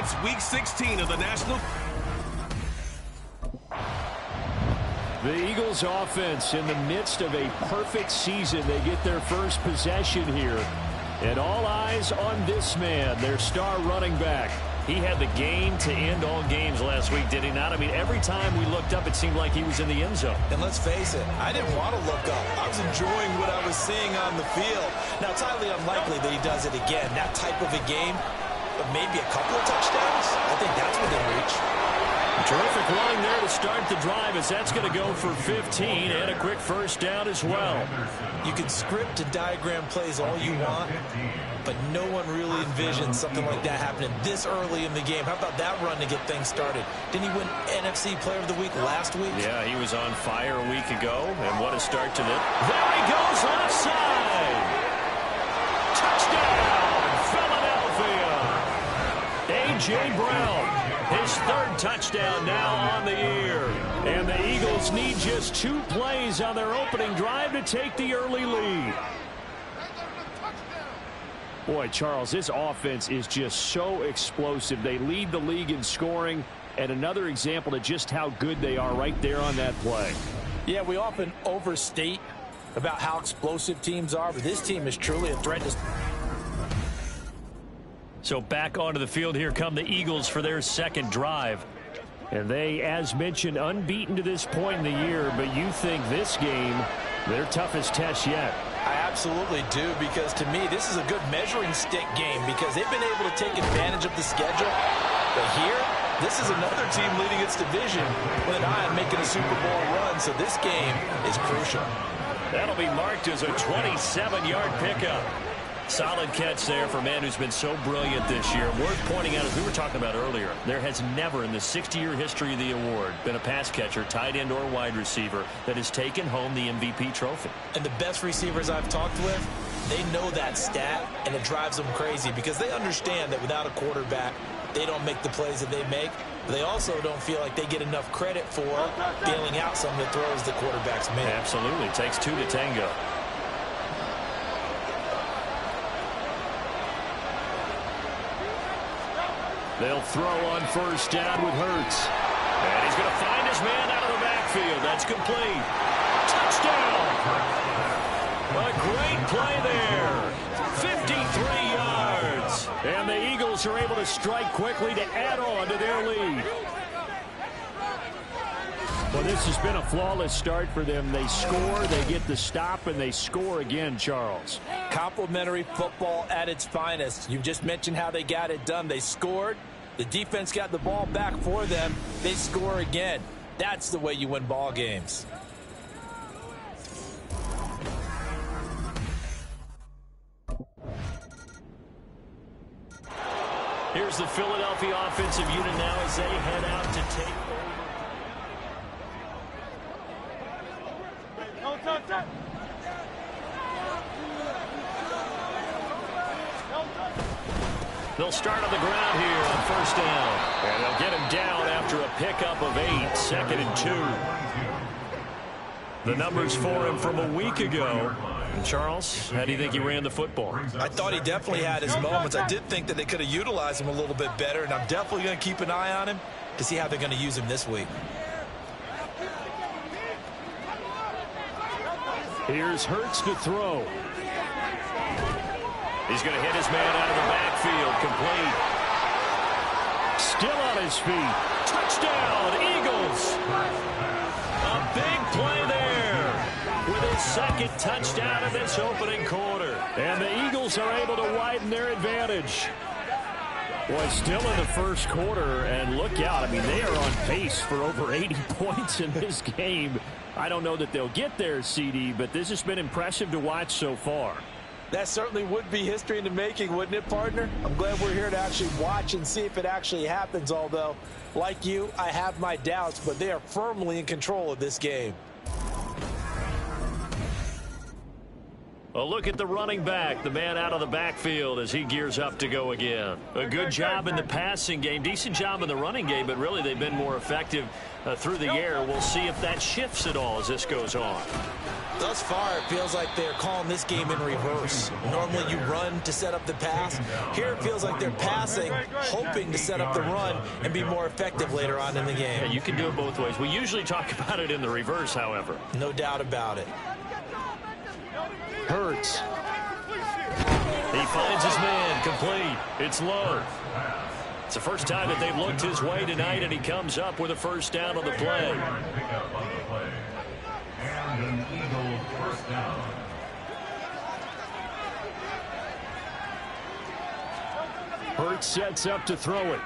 It's Week 16 of the National. The Eagles offense in the midst of a perfect season. They get their first possession here. And all eyes on this man, their star running back. He had the game to end all games last week, did he not? I mean, every time we looked up, it seemed like he was in the end zone. And let's face it, I didn't want to look up. I was enjoying what I was seeing on the field. Now, it's highly unlikely that he does it again. That type of a game, but maybe a couple of touchdowns, I think that's within reach. Terrific running there to start the drive, as that's going to go for 15 and a quick first down as well. You can script and diagram plays all you want, but no one really envisions something like that happening this early in the game. How about that run to get things started? Didn't he win NFC Player of the Week last week? Yeah, he was on fire a week ago, and what a start to this. There he goes, left side. Touchdown, Philadelphia. A.J. Brown. His third touchdown now on the year. And the Eagles need just 2 plays on their opening drive to take the early lead. Boy, Charles, this offense is just so explosive. They lead the league in scoring, and another example of just how good they are right there on that play. Yeah, we often overstate about how explosive teams are, but this team is truly a threat to... So back onto the field, here come the Eagles for their second drive. And they, as mentioned, unbeaten to this point in the year, but you think this game, their toughest test yet. I absolutely do, because to me, this is a good measuring stick game because they've been able to take advantage of the schedule. But here, this is another team leading its division with an eye on making a Super Bowl run, so this game is crucial. That'll be marked as a 27-yard pickup. Solid catch there for a man who's been so brilliant this year. Worth pointing out, as we were talking about earlier, there has never in the 60-year history of the award been a pass catcher, tight end, or wide receiver that has taken home the MVP trophy. And the best receivers I've talked with, they know that stat, and it drives them crazy because they understand that without a quarterback, they don't make the plays that they make. But they also don't feel like they get enough credit for bailing out some of the throws the quarterbacks make. Absolutely. It takes 2 to tango. They'll throw on first down with Hurts. And he's going to find his man out of the backfield. That's complete. Touchdown! A great play there. 53 yards. And the Eagles are able to strike quickly to add on to their lead. Well, this has been a flawless start for them. They score, they get the stop, and they score again, Charles. Complimentary football at its finest. You just mentioned how they got it done. They scored. The defense got the ball back for them. They score again. That's the way you win ball games. Here's the Philadelphia offensive unit now as they head out to take over. They'll start on the ground here on first down. And they'll get him down after a pickup of 8, 2nd and 2. The numbers for him from a week ago. And Charles, how do you think he ran the football? I thought he definitely had his moments. I did think that they could have utilized him a little bit better, and I'm definitely going to keep an eye on him to see how they're going to use him this week. Here's Hurts to throw. He's going to hit his man out of the backfield. Complete. Still on his feet. Touchdown, Eagles. A big play there with his second touchdown of this opening quarter. And the Eagles are able to widen their advantage. Boy, still in the first quarter, and look out. I mean, they are on pace for over 80 points in this game. I don't know that they'll get there, CD, but this has been impressive to watch so far. That certainly would be history in the making, wouldn't it, partner? I'm glad we're here to actually watch and see if it actually happens, although, like you, I have my doubts, but they are firmly in control of this game. A look at the running back, the man out of the backfield as he gears up to go again. A good job in the passing game, decent job in the running game, but really they've been more effective through the air. We'll see if that shifts at all as this goes on. Thus far, it feels like they're calling this game in reverse. Normally you run to set up the pass. Here it feels like they're passing, hoping to set up the run and be more effective later on in the game. Yeah, you can do it both ways. We usually talk about it in the reverse, however. No doubt about it. Hurts. He finds his man, complete. It's low. It's the first time that they've looked his way tonight, and he comes up with a first down on the play. And an Eagle first down. Hurts sets up to throw it.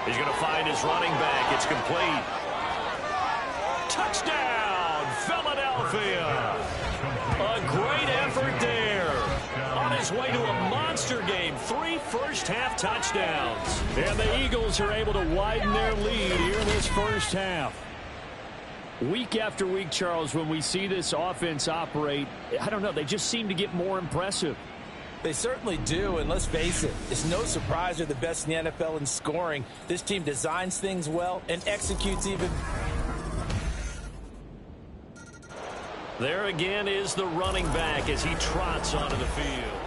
He's going to find his running back. It's complete. Touchdown, Philadelphia. A great effort there. On his way to a monster game, 3 first-half touchdowns. And the Eagles are able to widen their lead here in this first half. Week after week, Charles, when we see this offense operate, I don't know, they just seem to get more impressive. They certainly do, and let's face it, it's no surprise they're the best in the NFL in scoring. This team designs things well and executes even. There again is the running back as he trots onto the field.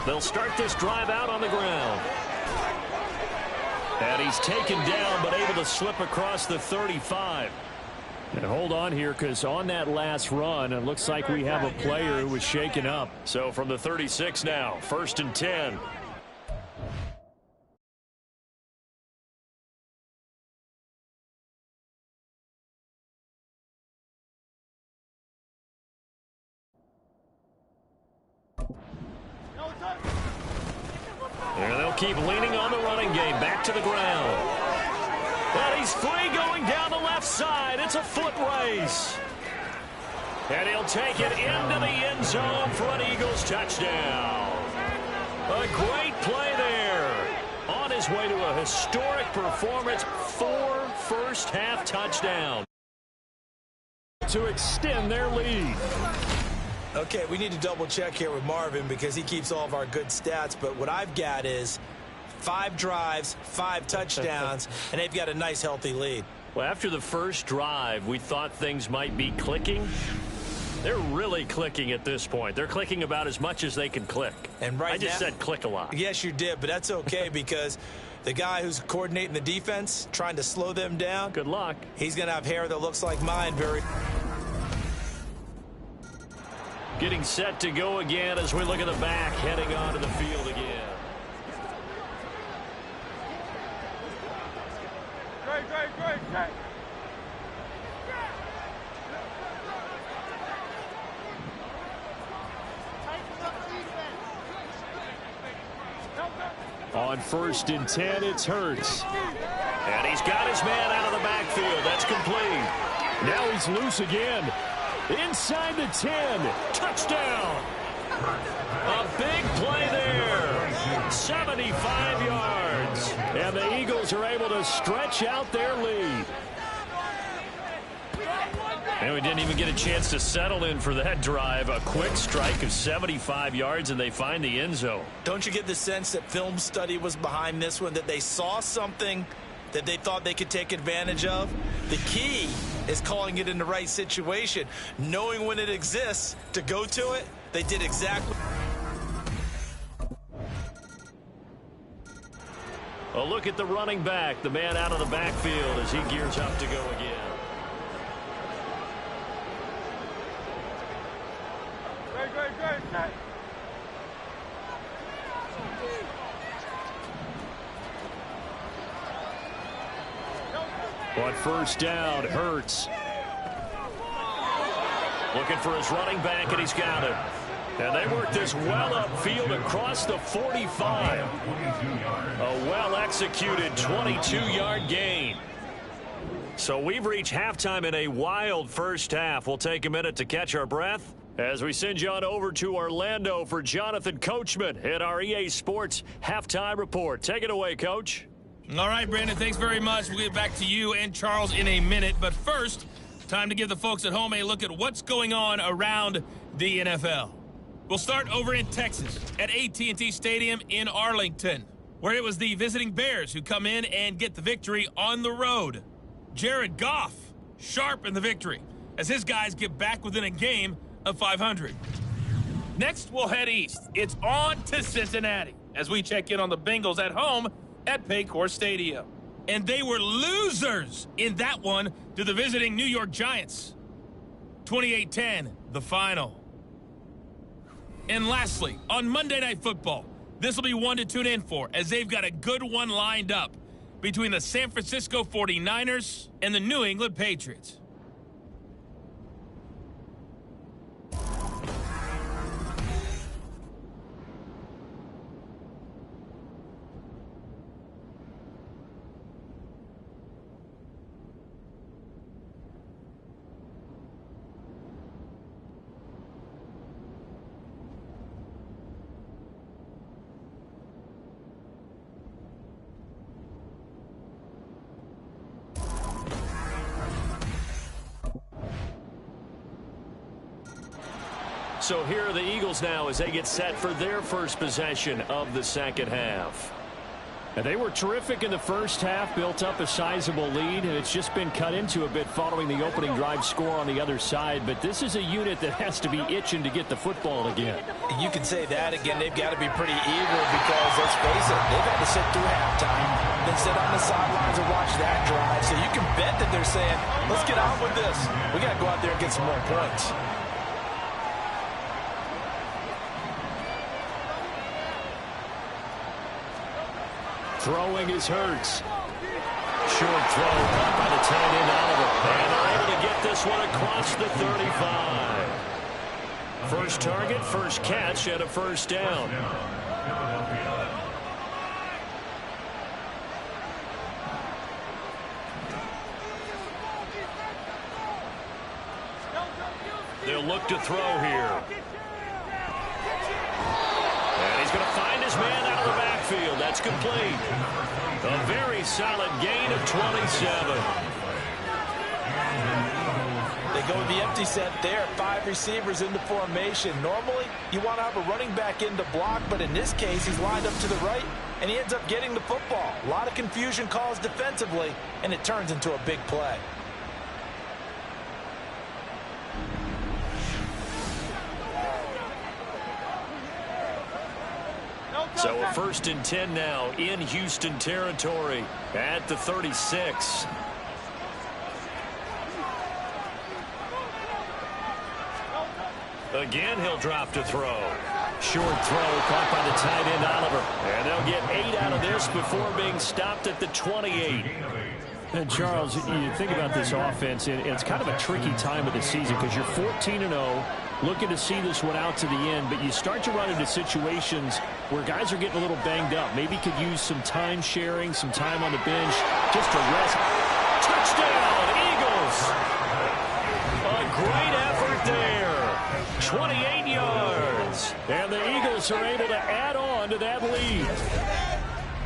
They'll start this drive out on the ground. And he's taken down, but able to slip across the 35. And hold on here, because on that last run, it looks like we have a player who was shaken up. So from the 36 now, 1st and 10. And they'll keep leaning on the running game. Back to the ground. And he's free going down the left side. It's a foot race. And he'll take it into the end zone for an Eagles touchdown. A great play there. On his way to a historic performance. 4 first-half touchdowns to extend their lead. Okay, we need to double check here with Marvin because he keeps all of our good stats. But what I've got is 5 drives, 5 touchdowns, and they've got a nice, healthy lead. Well, after the first drive, we thought things might be clicking. They're really clicking at this point. They're clicking about as much as they can click. And right I just now, said click a lot. Yes, you did, but that's okay because the guy who's coordinating the defense, trying to slow them down. Good luck. He's going to have hair that looks like mine very. Getting set to go again as we look at the back, heading onto the field again. Great. On 1st and 10, it's Hurts. And he's got his man out of the backfield. That's complete. Now he's loose again. Inside the 10. Touchdown. A big play there. 75 yards. And the Eagles are able to stretch out their lead. And we didn't even get a chance to settle in for that drive. A quick strike of 75 yards, and they find the end zone. Don't you get the sense that film study was behind this one, that they saw something that they thought they could take advantage of? The key is calling it in the right situation, knowing when it exists to go to it. They did exactly. A look at the running back, the man out of the backfield as he gears up to go again. Great. On 1st down, Hurts. Looking for his running back, and he's got it. And they work this well upfield across the 45. A well-executed 22-yard gain. So we've reached halftime in a wild first half. We'll take a minute to catch our breath, As we send you on over to Orlando for Jonathan Coachman at our EA Sports Halftime Report. Take it away, Coach. All right, Brandon, thanks very much. We'll get back to you and Charles in a minute. But first, time to give the folks at home a look at what's going on around the NFL. We'll start over in Texas at AT&T Stadium in Arlington, where it was the visiting Bears who come in and get the victory on the road. Jared Goff sharp in the victory as his guys get back within a game of 500. Next, we'll head east. It's on to Cincinnati as we check in on the Bengals at home at Paycor Stadium. And they were losers in that one to the visiting New York Giants. 28-10, the final. And lastly, on Monday Night Football, this will be one to tune in for as they've got a good one lined up between the San Francisco 49ers and the New England Patriots. So here are the Eagles now as they get set for their first possession of the second half. And they were terrific in the first half, built up a sizable lead, and it's just been cut into a bit following the opening drive score on the other side. But this is a unit that has to be itching to get the football again. You can say that again. They've got to be pretty eager because, let's face it, they've had to sit through halftime, then sit on the sidelines and watch that drive. So you can bet that they're saying, let's get on with this. We got to go out there and get some more points. Throwing is Hurts. Short throw caught by the tight end Oliver. And they're able to get this one across the 35. First target, first catch, and a first down. They'll look to throw here. And he's going to find his man out of the backfield. That's complete. A very solid gain of 27. They go with the empty set there. 5 receivers into formation. Normally, you want to have a running back in to block, but in this case, he's lined up to the right, and he ends up getting the football. A lot of confusion caused defensively, and it turns into a big play. So a 1st and 10 now in Houston territory at the 36. Again, he'll drop to throw. Short throw caught by the tight end Oliver. And they'll get 8 out of this before being stopped at the 28. And Charles, you think about this offense, and it's kind of a tricky time of the season because you're 14-0. Looking to see this one out to the end, but you start to run into situations where guys are getting a little banged up. Maybe could use some time sharing, some time on the bench, just to rest. Touchdown, Eagles! A great effort there. 28 yards. And the Eagles are able to add on to that lead.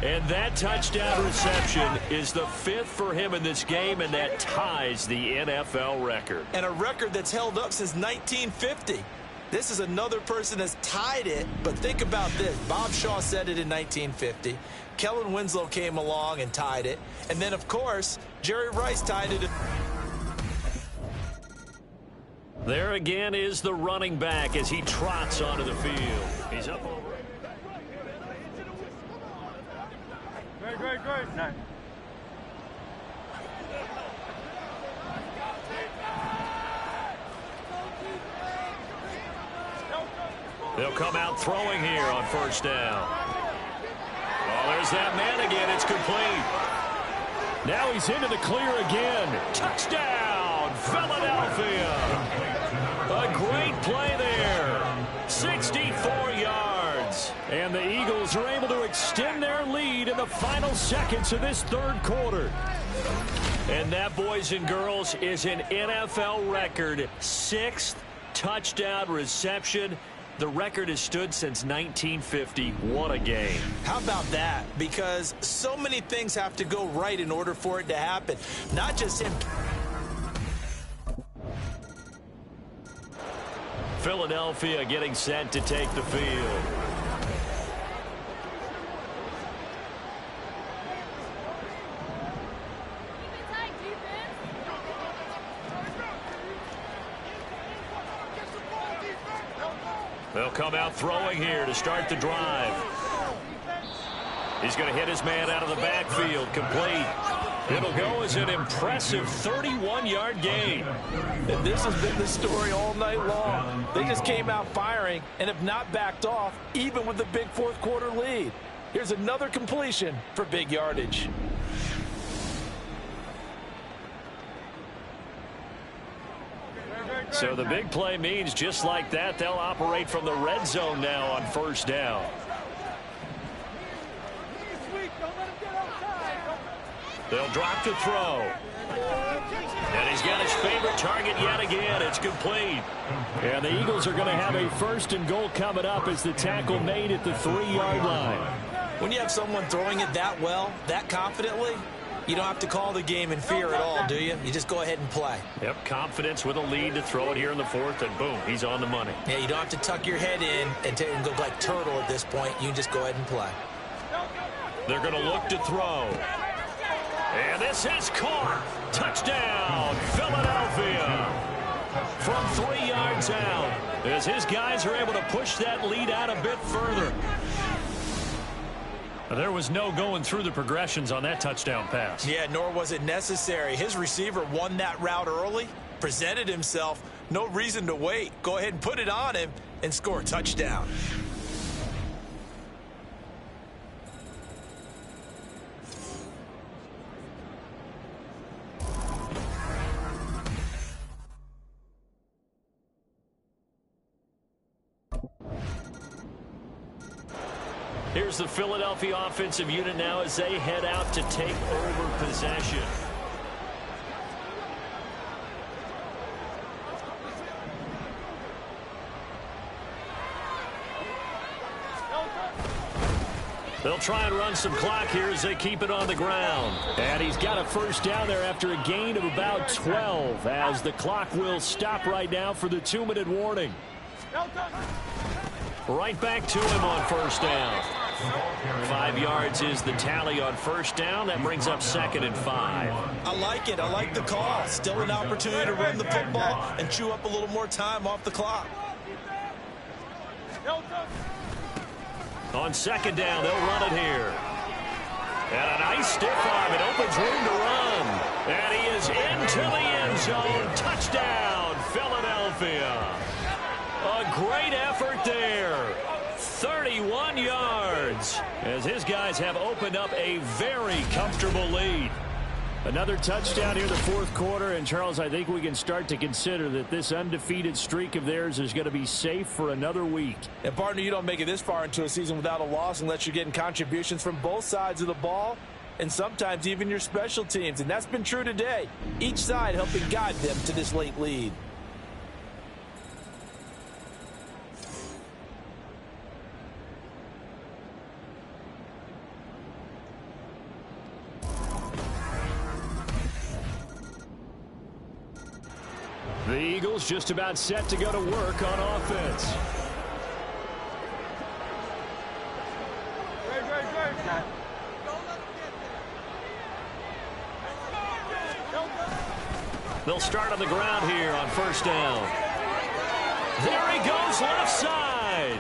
And that touchdown reception is the 5th for him in this game, and that ties the NFL record. And a record that's held up since 1950. This is another person that's tied it, but think about this. Bob Shaw said it in 1950. Kellen Winslow came along and tied it. And then, of course, Jerry Rice tied it. There again is the running back as he trots onto the field. He's up over. Great. Nice. They'll come out throwing here on 1st down. Oh, there's that man again. It's complete. Now he's into the clear again. Touchdown, Philadelphia. A great play there. 64 yards. And the Eagles are able to extend their lead in the final seconds of this 3rd quarter. And that, boys and girls, is an NFL record 6th touchdown reception. The record has stood since 1950. What a game. How about that? Because so many things have to go right in order for it to happen. Not just him. Philadelphia getting set to take the field. They'll come out throwing here to start the drive. He's going to hit his man out of the backfield, complete. It'll go as an impressive 31-yard gain. And this has been the story all night long. They just came out firing and have not backed off, even with the big fourth-quarter lead. Here's another completion for big yardage. So the big play means just like that, they'll operate from the red zone now on first down. They'll drop to throw. And he's got his favorite target yet again. It's complete. And the Eagles are going to have a first and goal coming up as the tackle made at the 3-yard line. When you have someone throwing it that well, that confidently, you don't have to call the game in fear at all, do you? You just go ahead and play. Yep, confidence with a lead to throw it here in the fourth, and boom, he's on the money. Yeah, you don't have to tuck your head in and go like turtle at this point. You can just go ahead and play. They're going to look to throw. And this is caught. Touchdown, Philadelphia. From 3 yards out, as his guys are able to push that lead out a bit further. There was no going through the progressions on that touchdown pass. Yeah, nor was it necessary. His receiver won that route early, presented himself. No reason to wait. Go ahead and put it on him and score a touchdown. Here's the Philadelphia offensive unit now as they head out to take over possession. They'll try and run some clock here as they keep it on the ground. And he's got a first down there after a gain of about 12 as the clock will stop right now for the 2-minute warning. Right back to him on first down. 5 yards is the tally on first down. That brings up 2nd and 5. I like it. I like the call. Still an opportunity to run the football and chew up a little more time off the clock. On 2nd down, they'll run it here. And a nice stiff arm. It opens room to run. And he is into the end zone. Touchdown, Philadelphia. A great effort there. 31 yards as his guys have opened up a very comfortable lead. Another touchdown here in the fourth quarter. And, Charles, I think we can start to consider that this undefeated streak of theirs is going to be safe for another week. And, partner, you don't make it this far into a season without a loss unless you're getting contributions from both sides of the ball and sometimes even your special teams. And that's been true today. Each side helping guide them to this late lead. The Eagles just about set to go to work on offense. They'll start on the ground here on first down. There he goes left side.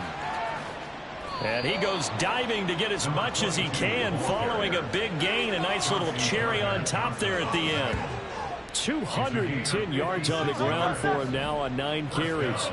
And he goes diving to get as much as he can following a big gain. A nice little cherry on top there at the end. 210 yards on the ground for him now on 9 carries.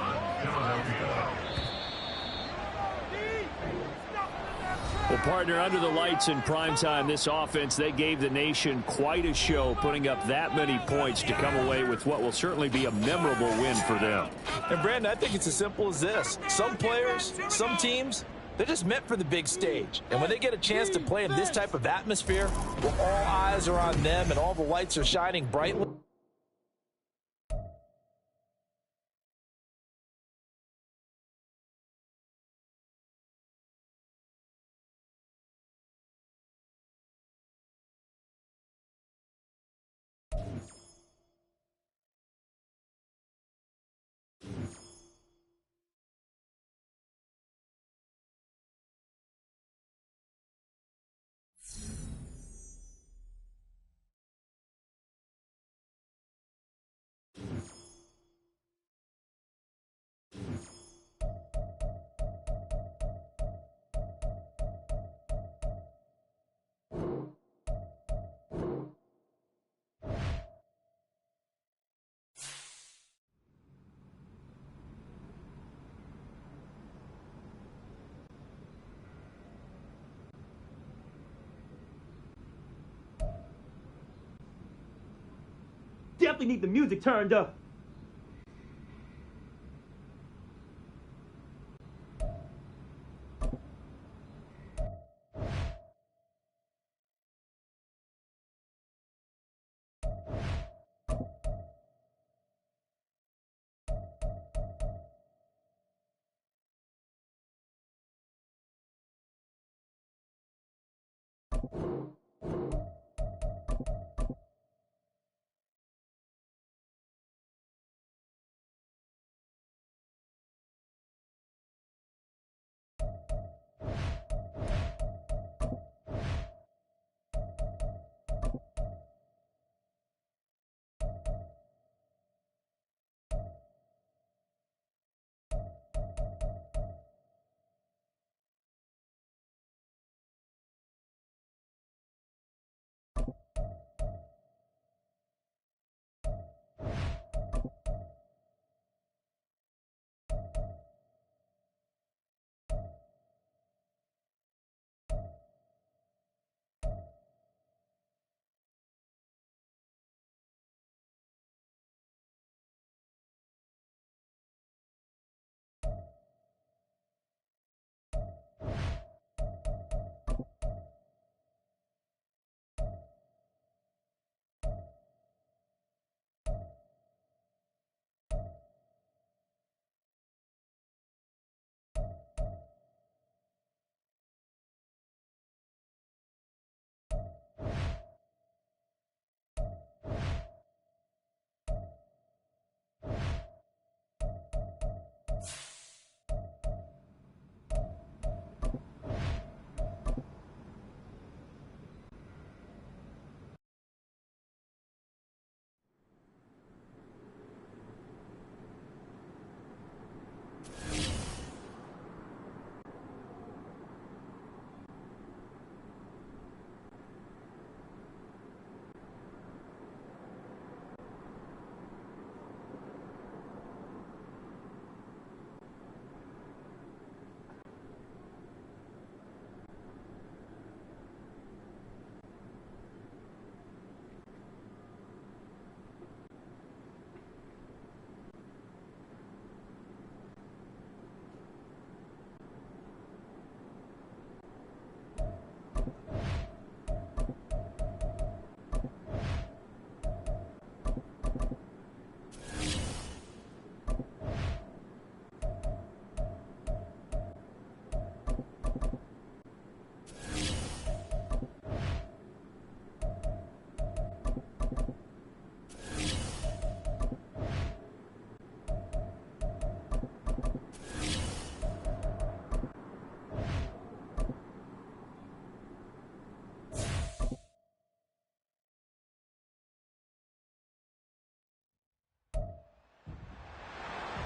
Well, partner, under the lights in primetime, this offense, they gave the nation quite a show, putting up that many points to come away with what will certainly be a memorable win for them. And, Brandon, I think it's as simple as this. Some players, some teams, they're just meant for the big stage. And when they get a chance to play in this type of atmosphere, where all eyes are on them and all the lights are shining brightly, definitely need the music turned up.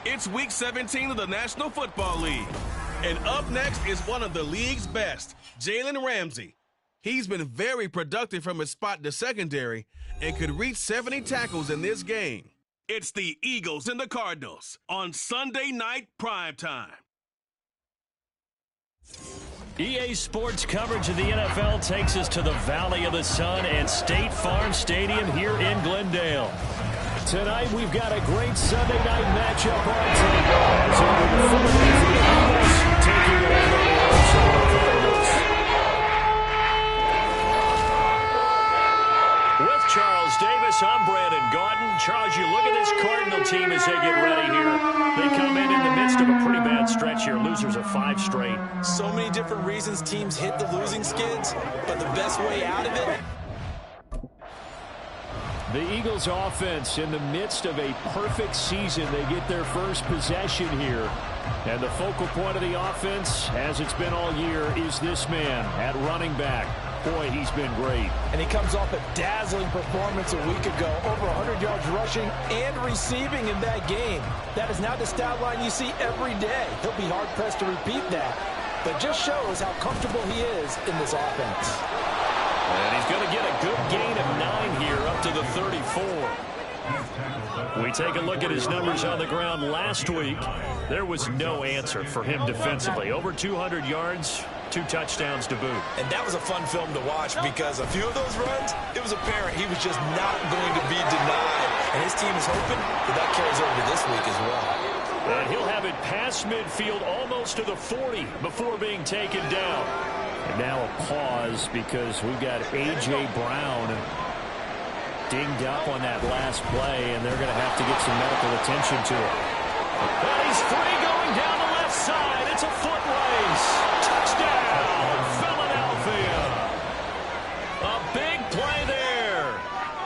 It's Week 17 of the National Football League. And up next is one of the league's best, Jalen Ramsey. He's been very productive from his spot to secondary and could reach 70 tackles in this game. It's the Eagles and the Cardinals on Sunday Night Primetime. EA Sports coverage of the NFL takes us to the Valley of the Sun and State Farm Stadium here in Glendale. Tonight, we've got a great Sunday night matchup on tape. As it will be Philadelphia Eagles taking on the Arizona Cardinals. With Charles Davis, I'm Brandon Gaudin. Charles, you look at this Cardinal team as they get ready here. They come in the midst of a pretty bad stretch here. Losers of 5 straight. So many different reasons teams hit the losing skids, but the best way out of it. The Eagles offense in the midst of a perfect season. They get their first possession here. And the focal point of the offense, as it's been all year, is this man at running back. Boy, he's been great. And he comes off a dazzling performance a week ago. Over 100 yards rushing and receiving in that game. That is now the stat line you see every day. He'll be hard-pressed to repeat that. But just shows how comfortable he is in this offense. And he's going to get a good gain of 9 here up to the 34. We take a look at his numbers on the ground last week. There was no answer for him defensively. Over 200 yards, 2 touchdowns to boot. And that was a fun film to watch because a few of those runs, it was apparent he was just not going to be denied. And his team is hoping that carries over to this week as well. And he'll have it past midfield almost to the 40 before being taken down. And now a pause because we've got A.J. Brown dinged up on that last play, and they're going to have to get some medical attention to it. And he's free going down the left side. It's a foot race. Touchdown, Philadelphia. A big play there.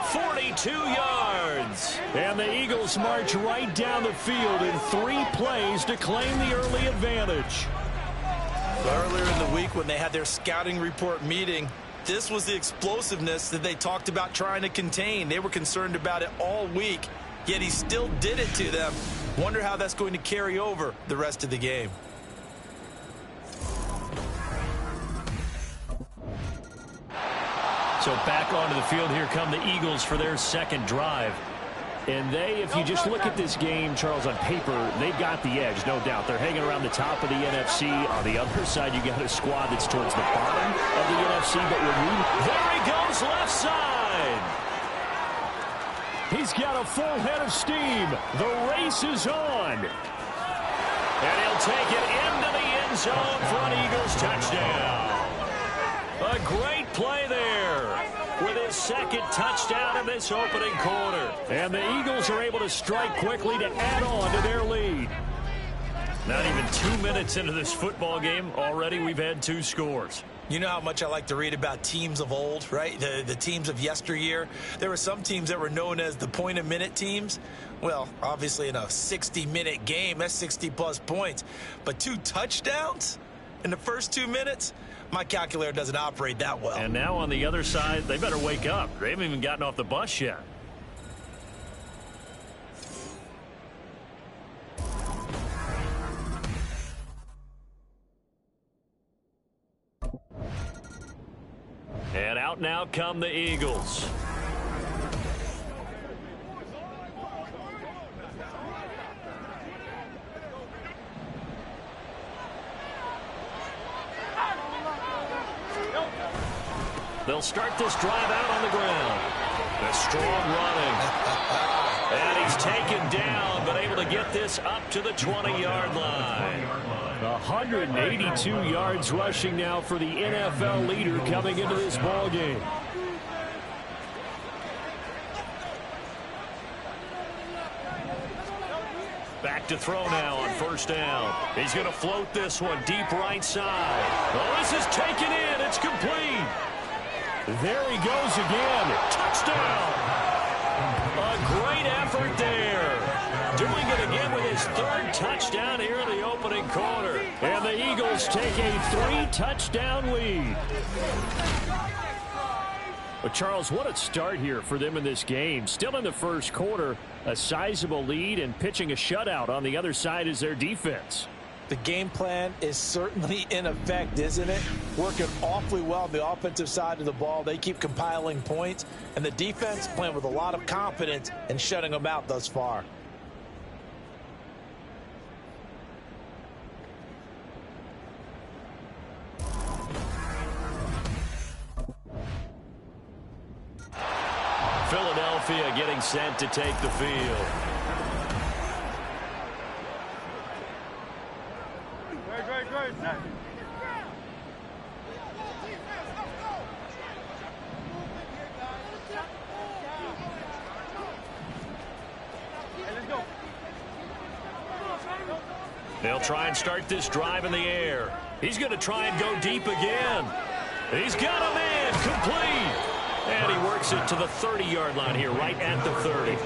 42 yards. And the Eagles march right down the field in 3 plays to claim the early advantage. Earlier in the week when they had their scouting report meeting, this was the explosiveness that they talked about trying to contain. They were concerned about it all week, yet he still did it to them. Wonder how that's going to carry over the rest of the game. So back onto the field, here come the Eagles for their second drive. And they, if you just look at this game, Charles, on paper, they've got the edge, no doubt. They're hanging around the top of the NFC. On the other side, you got a squad that's towards the bottom of the NFC. But when there he goes, left side. He's got a full head of steam. The race is on. And he'll take it into the end zone for an Eagles touchdown. A great play there with his second touchdown in this opening quarter. And the Eagles are able to strike quickly to add on to their lead. Not even 2 minutes into this football game, already we've had 2 scores. You know how much I like to read about teams of old, right? The teams of yesteryear. There were some teams that were known as the point-a-minute teams. Well, obviously in a 60-minute game, that's 60-plus points. But 2 touchdowns in the first 2 minutes? My calculator doesn't operate that well. And now on the other side, they better wake up. They haven't even gotten off the bus yet. And out now come the Eagles. They'll start this drive out on the ground. A strong running. And he's taken down, but able to get this up to the 20-yard line. 182 yards rushing now for the NFL leader coming into this ball game. Back to throw now on first down. He's going to float this one deep right side. Oh, this is taken in. It's complete. There he goes again. Touchdown. A great effort there. Doing it again with his 3rd touchdown here in the opening quarter. And the Eagles take a 3-touchdown lead. But Charles, what a start here for them in this game. Still in the first quarter, a sizable lead, and pitching a shutout on the other side is their defense. The game plan is certainly in effect, isn't it? Working awfully well on the offensive side of the ball. They keep compiling points, and the defense playing with a lot of confidence and shutting them out thus far. Philadelphia getting sent to take the field. Great. Nice. They'll try and start this drive in the air. He's going to try and go deep again. He's got a man, complete. And he works it to the 30-yard line here, right at the 30.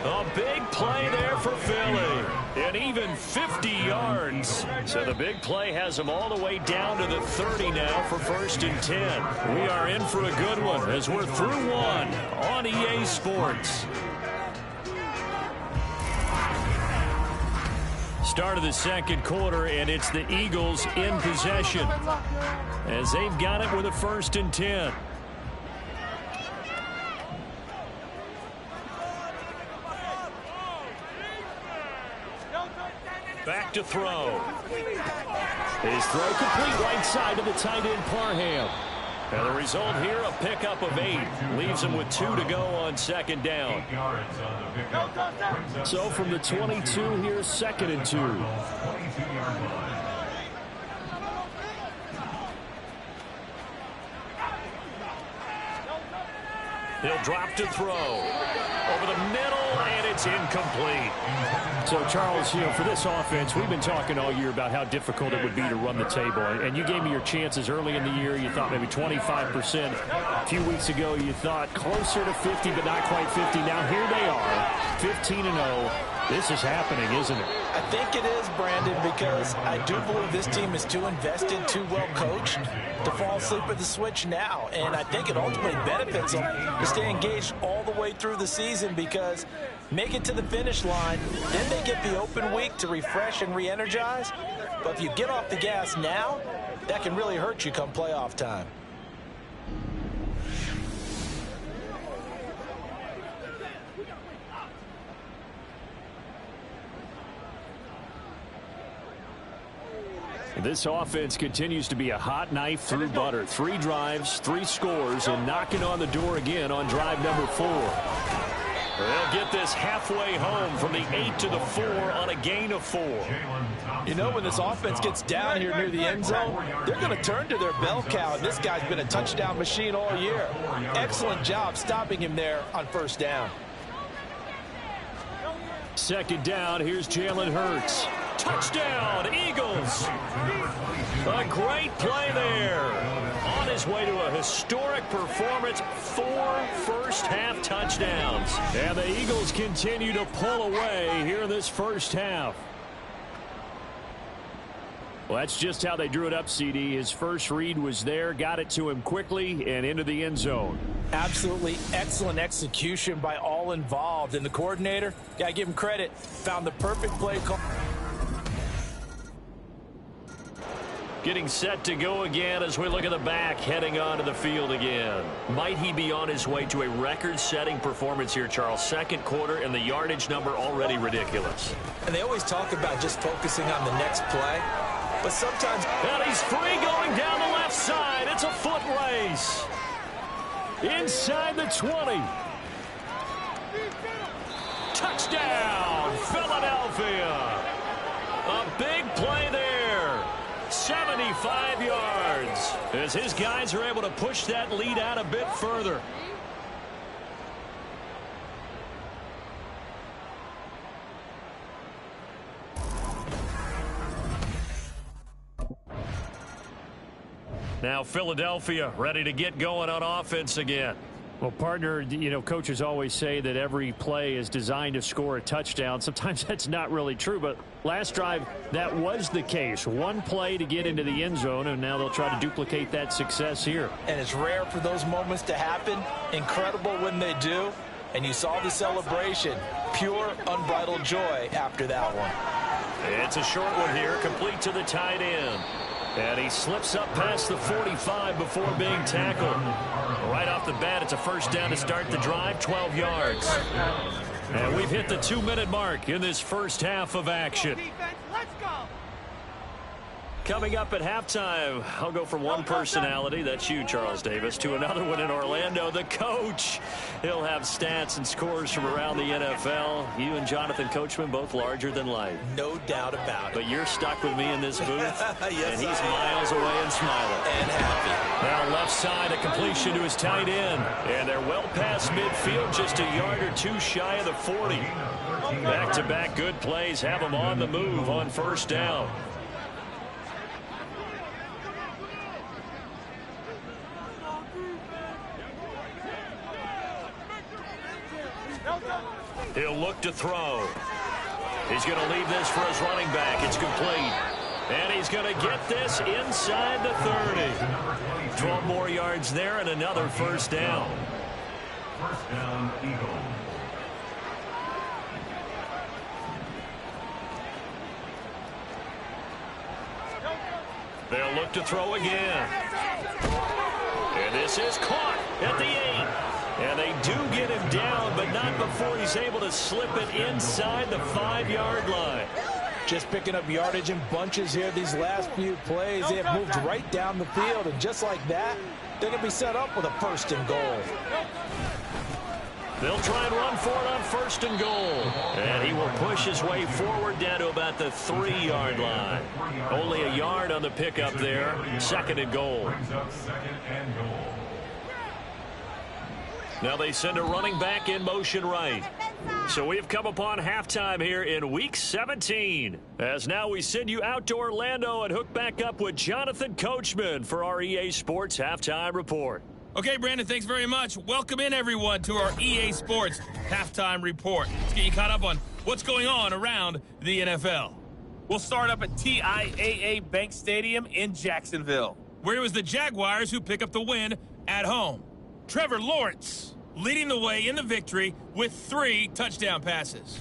A big play there for Philly. And even 50 yards. So the big play has them all the way down to the 30 now for 1st and 10. We are in for a good one as we're through one on EA Sports. Start of the second quarter, and it's the Eagles in possession as they've got it with a 1st and 10. Back to throw. His throw complete right side to the tight end Parham. And the result here, a pickup of 8. Leaves them with 2 to go on second down. 8 yards on the pickup. So from the 22, here's 2nd and 2. 22-yard line. He'll drop to throw. Over the middle, and it's incomplete. So, Charles, for this offense, we've been talking all year about how difficult it would be to run the table. And you gave me your chances early in the year. You thought maybe 25%. A few weeks ago, you thought closer to 50, but not quite 50. Now, here they are, 15-0. This is happening, isn't it? I think it is, Brandon, because I do believe this team is too invested, too well coached to fall asleep at the switch now. And I think it ultimately benefits them to stay engaged all the way through the season, because make it to the finish line, then they get the open week to refresh and re-energize. But if you get off the gas now, that can really hurt you come playoff time. This offense continues to be a hot knife through butter. 3 drives, 3 scores, and knocking on the door again on drive number 4. They'll get this halfway home from the 8 to the 4 on a gain of 4. You know, when this offense gets down here near the end zone, they're going to turn to their bell cow, and this guy's been a touchdown machine all year. Excellent job stopping him there on first down. Second down, here's Jalen Hurts. Touchdown, Eagles. A great play there. On his way to a historic performance, 4 first-half touchdowns. And the Eagles continue to pull away here in this first half. Well, that's just how they drew it up, CD. His first read was there, got it to him quickly, and into the end zone. Absolutely excellent execution by all involved. And the coordinator, gotta give him credit, found the perfect play call. Getting set to go again as we look at the back, heading onto the field again. Might he be on his way to a record-setting performance here, Charles? Second quarter, and the yardage number already ridiculous. And they always talk about just focusing on the next play. But sometimes... And he's free going down the left side. It's a foot race. Inside the 20. Touchdown, Philadelphia. A big play there. 75 yards. As his guys are able to push that lead out a bit further. Now Philadelphia ready to get going on offense again. Well, partner, coaches always say that every play is designed to score a touchdown. Sometimes that's not really true, but last drive, that was the case. One play to get into the end zone, and now they'll try to duplicate that success here. And it's rare for those moments to happen. Incredible when they do. And you saw the celebration. Pure, unbridled joy after that one. It's a short one here, complete to the tight end. And he slips up past the 45 before being tackled. Right off the bat, it's a first down to start the drive, 12 yards. And we've hit the 2-minute mark in this first half of action. Let's go. Coming up at halftime, I'll go from one personality, that's you, Charles Davis, to another one in Orlando, the coach. He'll have stats and scores from around the NFL. You and Jonathan Coachman, both larger than life. No doubt about it. But you're stuck with me in this booth, Yes, and he's miles away and smiling. And happy. Now left side, a completion to his tight end. And they're well past midfield, just a yard or two shy of the 40. Back-to-back good plays have them on the move on first down. He'll look to throw. He's going to leave this for his running back. It's complete. And he's going to get this inside the 30. 12 more yards there and another first down. First down, Eagles. They'll look to throw again. And this is caught at the 8. And they do get him down, but not before he's able to slip it inside the 5-yard line. just picking up yardage in bunches here these last few plays. They have moved right down the field, and just like that, they're going to be set up with a 1st and goal. They'll try and run for it on 1st and goal. And he will push his way forward down to about the 3-yard line. Only a yard on the pickup there. 2nd and goal. Now they send a running back in motion right. So we have come upon halftime here in Week 17. As now we send you out to Orlando and hook back up with Jonathan Coachman for our EA Sports Halftime Report. Okay, Brandon, thanks very much. Welcome in, everyone, to our EA Sports Halftime Report. Let's get you caught up on what's going on around the NFL. We'll start up at TIAA Bank Stadium in Jacksonville, where it was the Jaguars who pick up the win at home. Trevor Lawrence leading the way in the victory with 3 touchdown passes.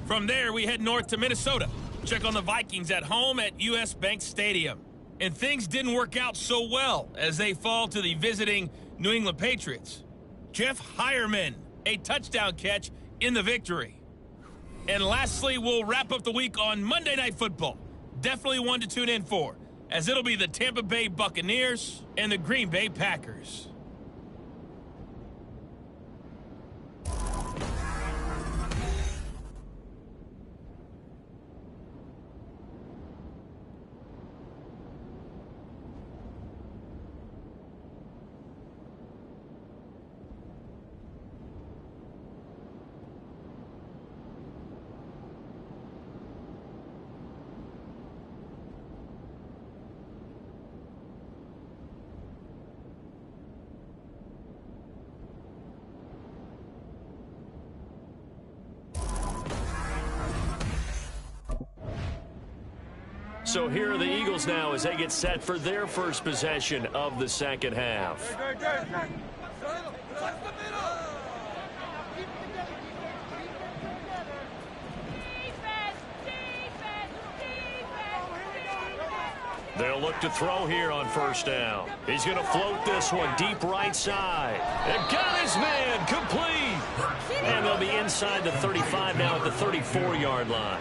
From there, we head north to Minnesota. Check on the Vikings at home at US Bank Stadium. And things didn't work out so well as they fall to the visiting New England Patriots. Jeff Heuerman, a touchdown catch in the victory. And lastly, we'll wrap up the week on Monday Night Football. Definitely one to tune in for, as it'll be the Tampa Bay Buccaneers and the Green Bay Packers. So here are the Eagles now as they get set for their first possession of the second half. They'll look to throw here on 1st down. He's going to float this one deep right side. And got his man complete. And they'll be inside the 35 now at the 34-yard line.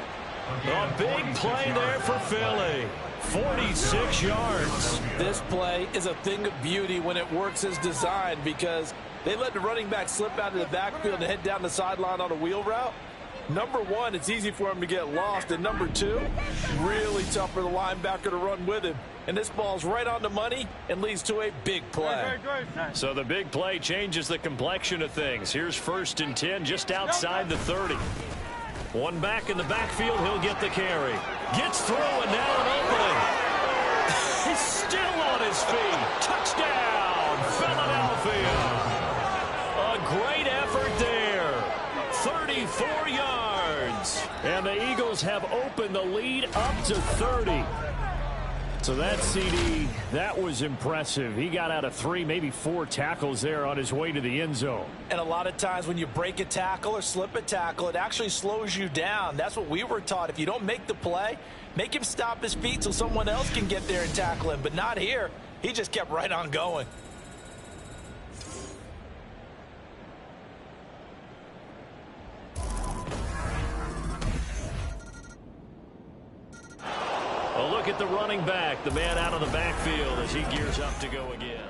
A big play there for Philly. 46 yards. This play is a thing of beauty when it works as designed, because they let the running back slip out of the backfield and head down the sideline on a wheel route. Number 1, it's easy for him to get lost. And number 2, really tough for the linebacker to run with him. And this ball's right on the money and leads to a big play. So the big play changes the complexion of things. Here's 1st and 10 just outside the 30. One back in the backfield, he'll get the carry. Gets through, and now an opening. He's still on his feet. Touchdown, Philadelphia. A great effort there. 34 yards. And the Eagles have opened the lead up to 30. So that CD, that was impressive. He got out of 3, maybe 4 tackles there on his way to the end zone. And a lot of times when you break a tackle or slip a tackle, it actually slows you down. That's what we were taught. If you don't make the play, make him stop his feet so someone else can get there and tackle him. But not here. He just kept right on going. A look at the running back, the man out of the backfield as he gears up to go again.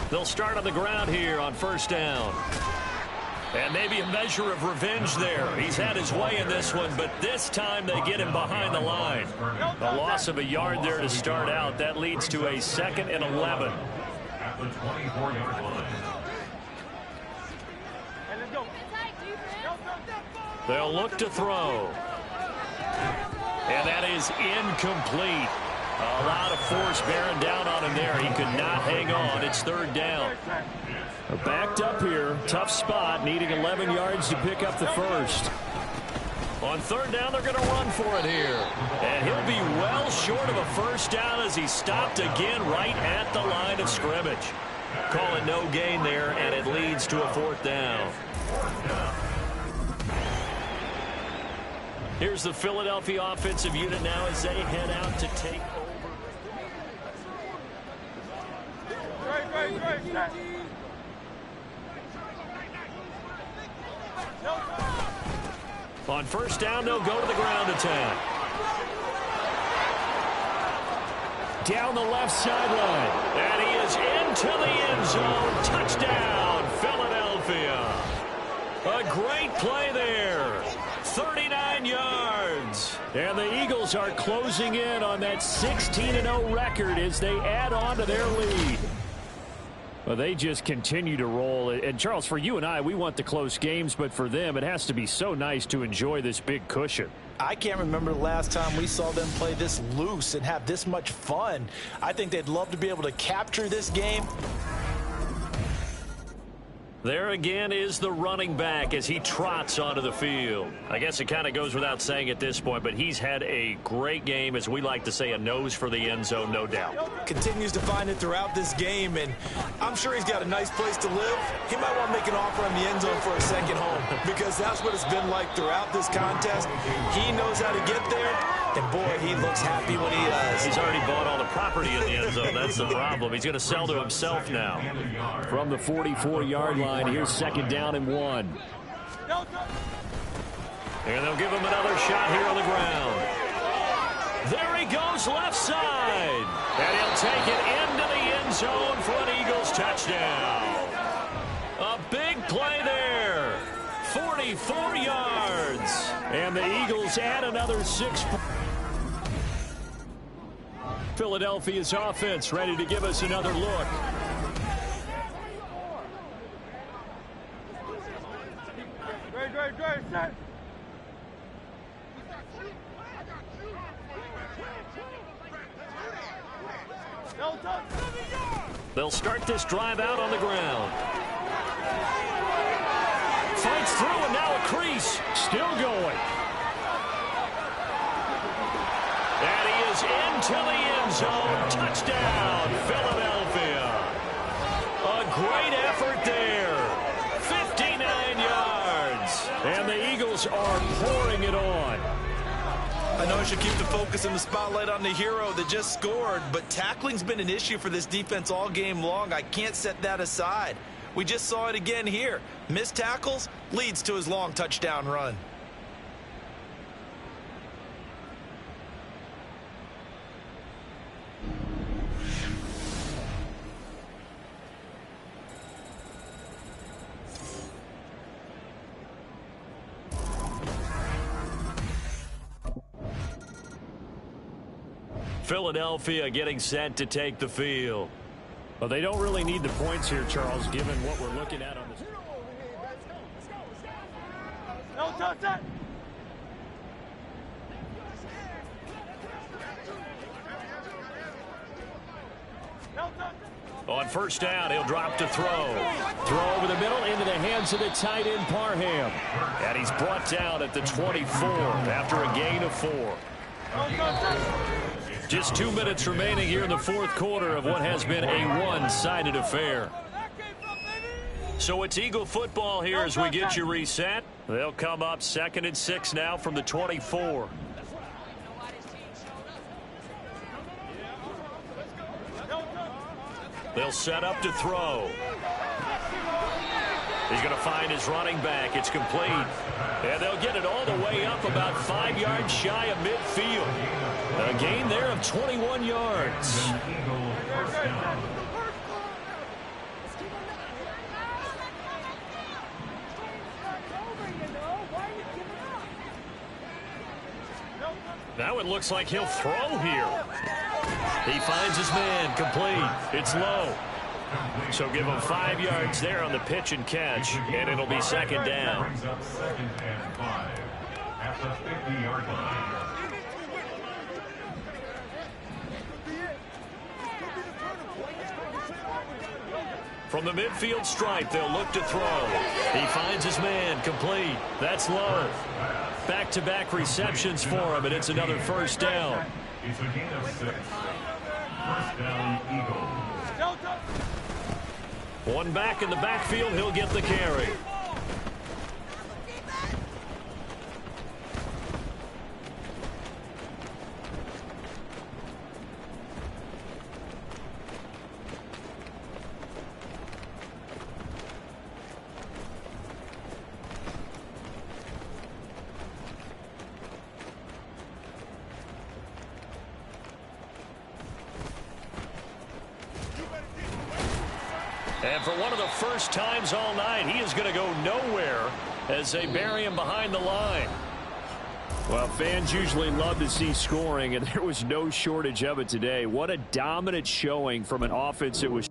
They'll start on the ground here on 1st down. And maybe a measure of revenge there. He's had his way in this one, but this time they get him behind the line. A loss of a yard there to start out. That leads to a 2nd and 11. At the 24-yard line. They'll look to throw. And that is incomplete. A lot of force bearing down on him there. He could not hang on. It's 3rd down. They're backed up here. Tough spot, needing 11 yards to pick up the 1st. On 3rd down, they're going to run for it here. And he'll be well short of a 1st down as he stopped again right at the line of scrimmage. Call it no gain there, and it leads to a 4th down. Here's the Philadelphia offensive unit now as they head out to take over. set. On first down, they'll go to the ground attack. Down the left sideline. And he is into the end zone. Touchdown, Philadelphia. A great play there. 39 yards. And the Eagles are closing in on that 16-0 record as they add on to their lead. Well, they just continue to roll. And, Charles, for you and I, we want the close games, but for them, it has to be so nice to enjoy this big cushion. I can't remember the last time we saw them play this loose and have this much fun. I think they'd love to be able to capture this game. There again is the running back as he trots onto the field. I guess it kind of goes without saying at this point, but he's had a great game, as we like to say, a nose for the end zone, no doubt. Continues to find it throughout this game, and I'm sure he's got a nice place to live. He might want to make an offer on the end zone for a second home, because that's what it's been like throughout this contest. He knows how to get there, and boy, he looks happy when he does. He's already bought all the property in the end zone. That's the problem. He's going to sell to himself now. From the 44-yard line. Here's second down and 1. And they'll give him another shot here on the ground. There he goes left side. And he'll take it into the end zone for an Eagles touchdown. A big play there. 44 yards. And the Eagles add another 6. Philadelphia's offense ready to give us another look. Great, set. They'll start this drive out on the ground. Fights through and now a crease. Still going. And he is into the end zone. Touchdown, Philadelphia. A great effort there. 59 yards. And the Eagles are pouring it on. I know I should keep the focus and the spotlight on the hero that just scored, but tackling's been an issue for this defense all game long. I can't set that aside. We just saw it again here. Missed tackles leads to his long touchdown run. Philadelphia getting set to take the field. Well, they don't really need the points here, Charles, given what we're looking at on this. On first down, he'll drop to throw. Throw over the middle into the hands of the tight end, Parham. And he's brought down at the 24 after a gain of 4. Just 2 minutes remaining here in the fourth quarter of what has been a one-sided affair. So it's Eagle football here as we get you reset. They'll come up 2nd and 6 now from the 24. They'll set up to throw. He's going to find his running back. It's complete. And they'll get it all the way up about 5 yards shy of midfield. A gain there of 21 yards. Now it looks like he'll throw here. He finds his man, complete. It's low. So give him 5 yards there on the pitch and catch, and it'll be second down. Brings up 2nd and 5 at the 50-yard line. From the midfield stripe, they'll look to throw. He finds his man, complete. That's low. Back-to-back receptions for him, and it's another first down. It's a gain of 6. First down, Eagles. One back in the backfield, he'll get the carry. And for one of the first times all night, he is going to go nowhere as they bury him behind the line. Well, fans usually love to see scoring, and there was no shortage of it today. What a dominant showing from an offense that was...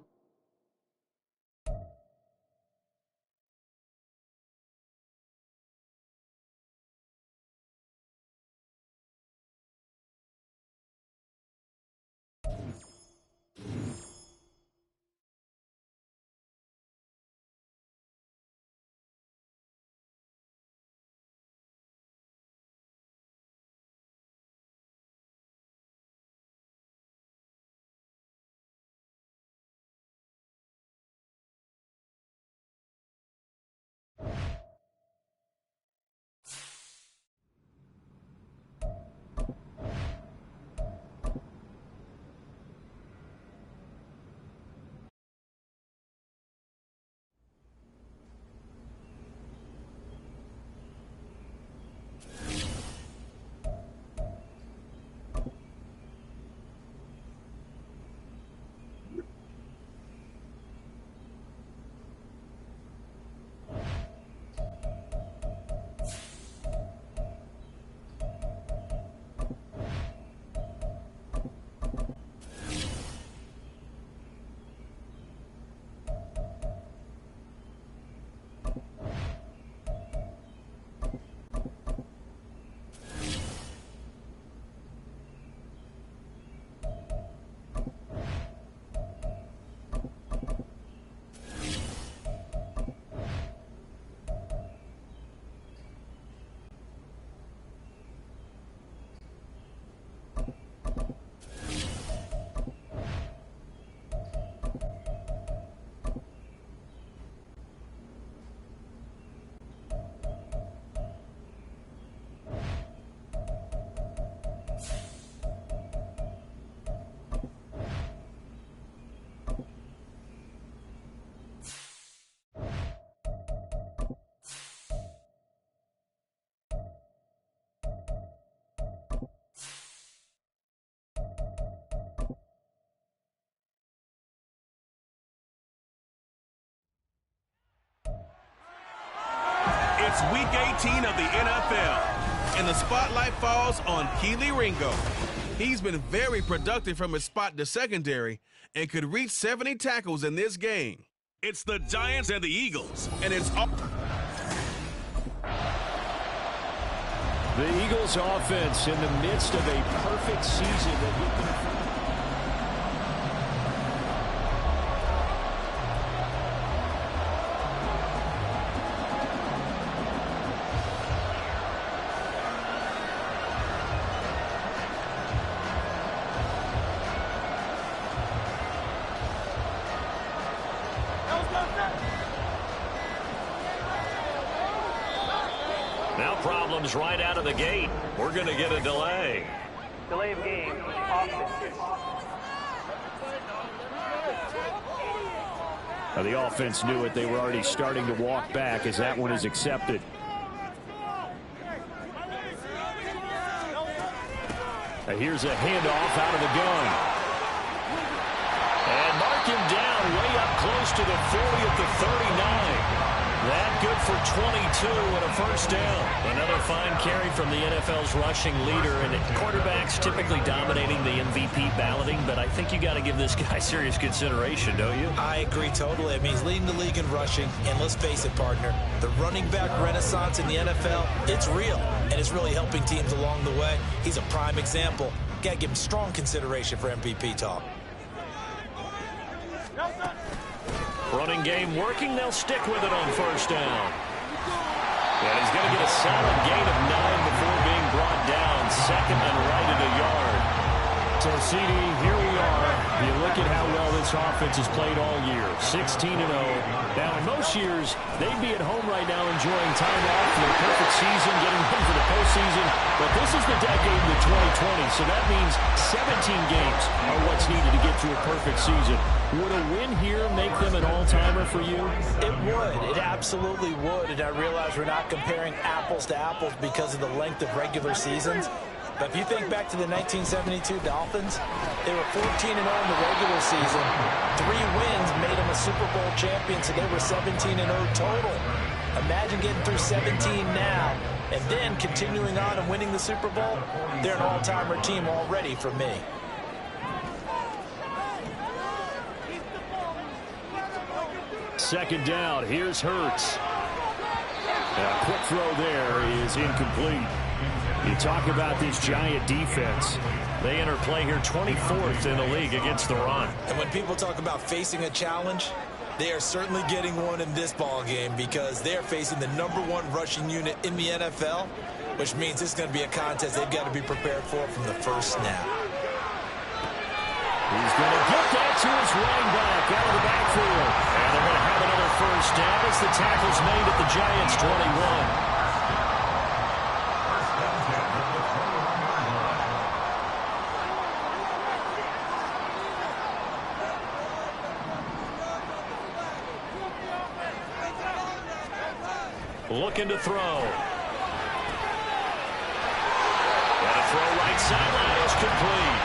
It's Week 18 of the NFL, and the spotlight falls on Kelee Ringo. He's been very productive from his spot to secondary and could reach 70 tackles in this game. It's the Giants and the Eagles, and it's all... The Eagles offense in the midst of a perfect season that we can... Now problems right out of the gate. We're going to get a delay. Delay of game. Offense. Now the offense knew it. They were already starting to walk back as that one is accepted. Now here's a handoff out of the gun. And mark him down way up close to the 40 at the 39. That good for 22 and a first down. Another fine carry from the NFL's rushing leader, and quarterbacks typically dominating the MVP balloting, but I think you got to give this guy serious consideration, don't you? I agree totally. I mean, he's leading the league in rushing, and let's face it, partner, the running back renaissance in the NFL, it's real, and it's really helping teams along the way. He's a prime example. Got to give him strong consideration for MVP talk. Running game working. They'll stick with it on first down. And he's going to get a solid gain of 9 before being brought down. Second and right at a yard. So, CD, here we are. You look at how well this offense has played all year. 16-0. Now, in most years, they'd be at home right now enjoying time off for the perfect season, getting ready for the postseason. But this is the decade of 2020, so that means 17 games are what's needed to get to a perfect season. Would a win here make them an all-timer for you? It would. It absolutely would. And I realize we're not comparing apples to apples because of the length of regular seasons. But if you think back to the 1972 Dolphins, they were 14-0 in the regular season. 3 wins made them a Super Bowl champion, so they were 17-0 total. Imagine getting through 17 now and then continuing on and winning the Super Bowl. They're an all-timer team already for me. Second down, here's Hurts. A quick throw there is incomplete. You talk about this Giant defense. They enter play here 24th in the league against the run. And when people talk about facing a challenge, they are certainly getting one in this ball game because they're facing the #1 rushing unit in the NFL, which means it's going to be a contest they've got to be prepared for from the first snap. He's going to get that to his running back out of the backfield. And they're going to have another first down as the tackle's made at the Giants' 21. Looking to throw. And a throw right sideline is complete.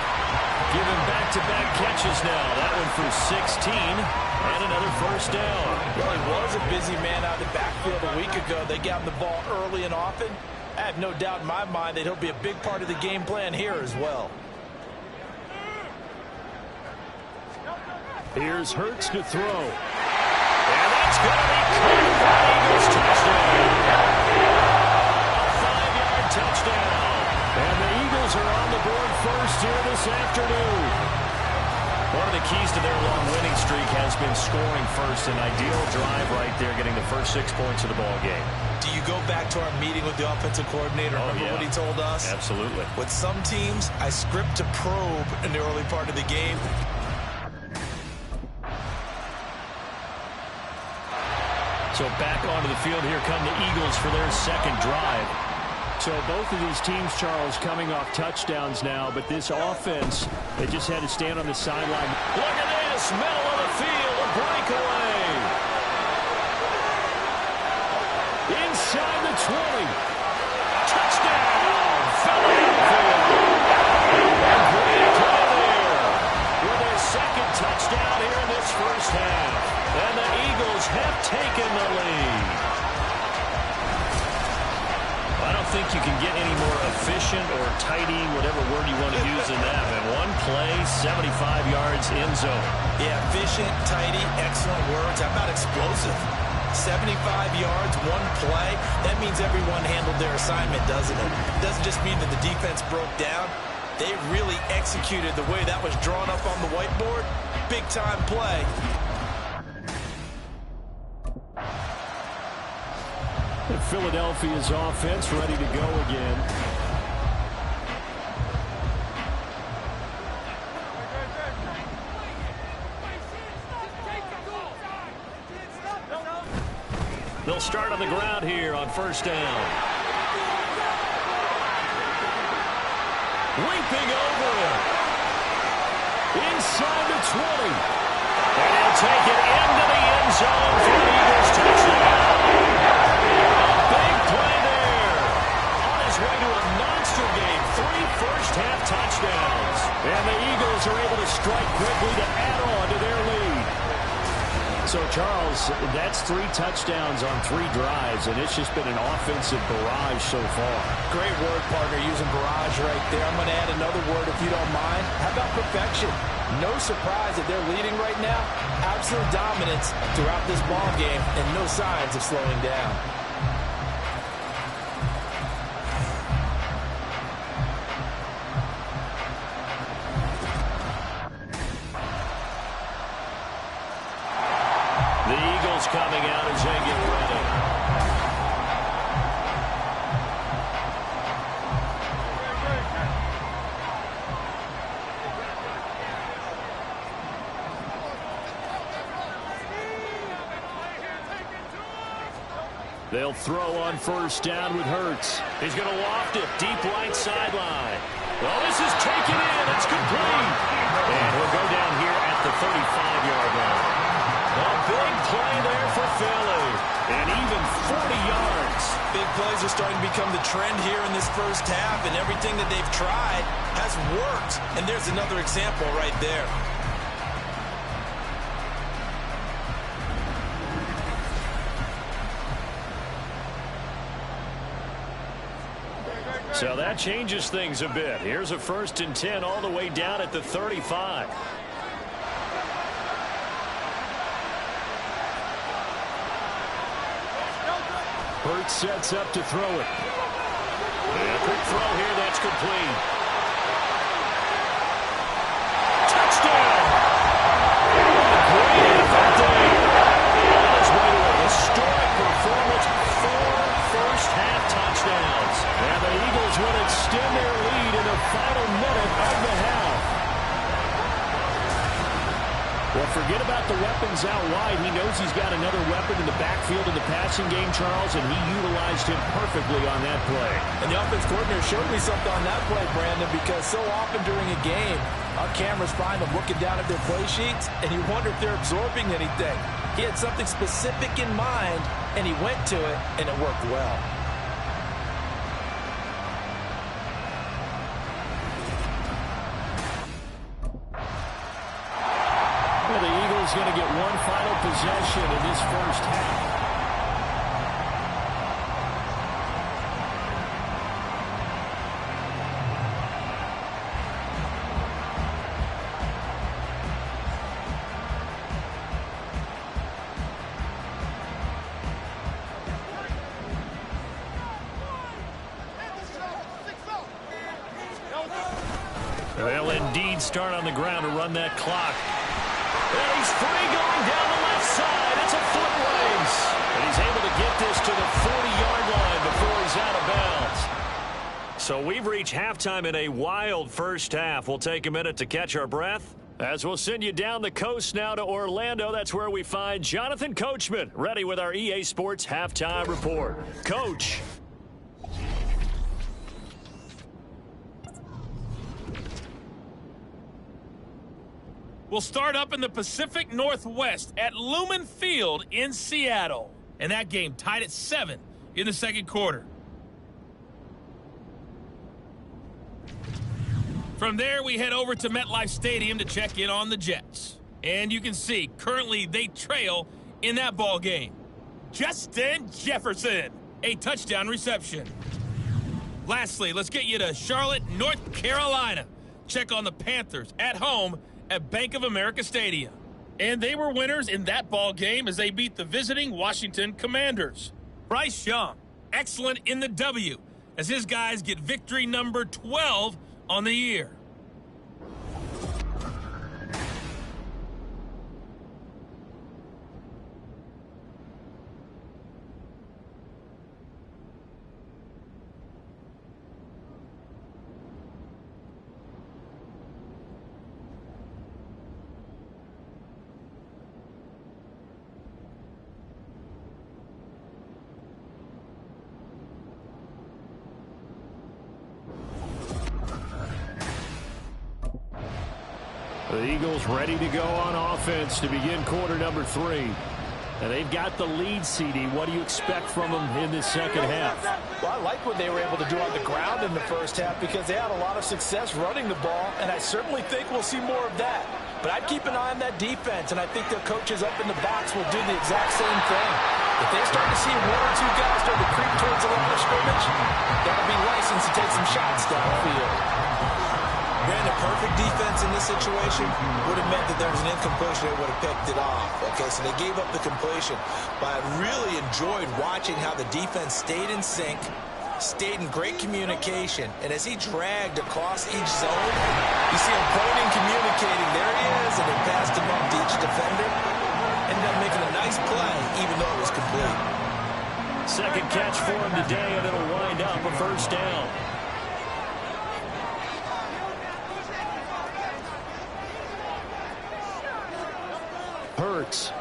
Giving back-to-back catches now. That one for 16 and another first down. Well, he was a busy man out of the backfield a week ago. They got him the ball early and often. I have no doubt in my mind that he'll be a big part of the game plan here as well. Here's Hurts to throw. And that's going to be caught for an Eagles touchdown. A 5-yard touchdown. And the Eagles are on the board first here this afternoon. One of the keys to their long winning streak has been scoring first. An ideal drive right there, getting the first 6 points of the ball game. Do you go back to our meeting with the offensive coordinator? Remember what he told us? Absolutely. With some teams, I script to probe in the early part of the game. So back onto the field, here come the Eagles for their second drive. So both of these teams, Charles, coming off touchdowns now, but this offense, they just had to stand on the sideline. Look at this, middle of the field, a breakaway. Inside the 20. Touchdown, Philadelphia. And great play there with their second touchdown here in this first half. And the Eagles have taken the lead. I don't think you can get any more efficient or tidy, whatever word you want to use in that. And one play, 75 yards in zone. Yeah, efficient, tidy, excellent words. How about explosive? 75 yards, one play. That means everyone handled their assignment, doesn't it? It doesn't just mean that the defense broke down. They really executed the way that was drawn up on the whiteboard. Big-time play. Philadelphia's offense ready to go again. They'll start on the ground here on first down. Leaping over it. Inside the 20. And he'll take it into the end zone for the Eagles touchdown. Way to a monster game, 3 first-half touchdowns. And the Eagles are able to strike quickly to add on to their lead. So, Charles, that's 3 touchdowns on 3 drives, and it's just been an offensive barrage so far. Great word, partner, using barrage right there. I'm going to add another word if you don't mind. How about perfection? No surprise that they're leading right now. Absolute dominance throughout this ball game, and no signs of slowing down. Coming out as they get ready. They'll throw on first down with Hurts. He's going to loft it deep right sideline. Well, this is taken in. It's complete. And he'll go down here at the 35-yard line. A big play there for Philly. And even 40 yards. Big play Eagles are starting to become the trend here in this first half, and everything that they've tried has worked. And there's another example right there. So that changes things a bit. Here's a 1st and 10 all the way down at the 35. Hurts sets up to throw it. And a quick throw here, that's complete. Touchdown! Great effort there. On his way to a historic performance, 4 first-half touchdowns. And the Eagles will extend their lead in the final minute of the half. Well, forget about the weapons out wide. He knows he's got another weapon in the backfield in the passing game, Charles, and he utilized him perfectly on that play. And the offense coordinator showed me something on that play, Brandon, because so often during a game, our cameras find them looking down at their play sheets, and you wonder if they're absorbing anything. He had something specific in mind, and he went to it, and it worked well. Well, the Eagles going to get one final possession in this first half. They'll indeed start on the ground to run that clock. And he's free going down the left side. It's a foot race. And he's able to get this to the 40-yard line before he's out of bounds. So we've reached halftime in a wild first half. We'll take a minute to catch our breath as we'll send you down the coast now to Orlando. That's where we find Jonathan Coachman ready with our EA Sports Halftime Report. Coach. We'll start up in the Pacific Northwest at Lumen Field in Seattle. And that game tied at 7 in the second quarter. From there, we head over to MetLife Stadium to check in on the Jets. And you can see, currently they trail in that ball game. Justin Jefferson, a touchdown reception. Lastly, let's get you to Charlotte, North Carolina. Check on the Panthers at home at Bank of America Stadium. And they were winners in that ball game as they beat the visiting Washington Commanders. Bryce Young, excellent in the W, as his guys get victory number 12 on the year. The Eagles ready to go on offense to begin quarter number 3. And they've got the lead, CD. What do you expect from them in this second half? Well, I like what they were able to do on the ground in the first half because they had a lot of success running the ball, and I certainly think we'll see more of that. But I'd keep an eye on that defense, and I think their coaches up in the box will do the exact same thing. If they start to see 1 or 2 guys start to creep towards the line of scrimmage, that'll be licensed to take some shots downfield. Ran a perfect defense in this situation would have meant that there was an incompletion. They would have picked it off. Okay, so they gave up the completion. But I really enjoyed watching how the defense stayed in sync, stayed in great communication. And as he dragged across each zone, you see him pointing, communicating. There he is, and they passed him up to each defender. Ended up making a nice play, even though it was complete. Second catch for him today, and it'll wind up a first down. Hurts.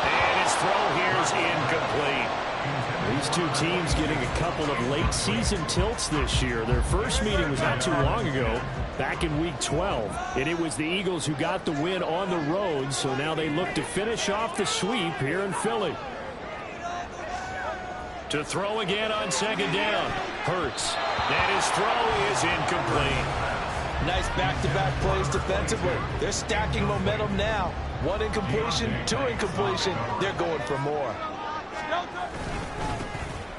And his throw here is incomplete. These two teams getting a couple of late season tilts this year. Their first meeting was not too long ago, back in week 12. And it was the Eagles who got the win on the road, so now they look to finish off the sweep here in Philly. To throw again on second down. Hurts. And his throw is incomplete. Nice back-to-back plays defensively. They're stacking momentum now. 1 incompletion, 2 incompletion. They're going for more.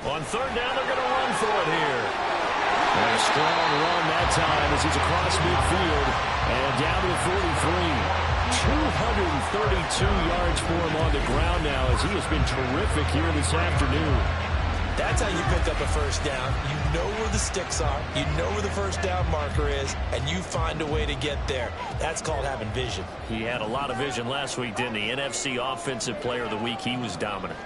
On third down, they're going to run for it here. And a strong run that time as he's across midfield and down to the 43. 232 yards for him on the ground now as he has been terrific here this afternoon. That's how you pick up a first down. You know where the sticks are. You know where the first down marker is, and you find a way to get there. That's called having vision. He had a lot of vision last week, didn't he? NFC Offensive Player of the Week. He was dominant.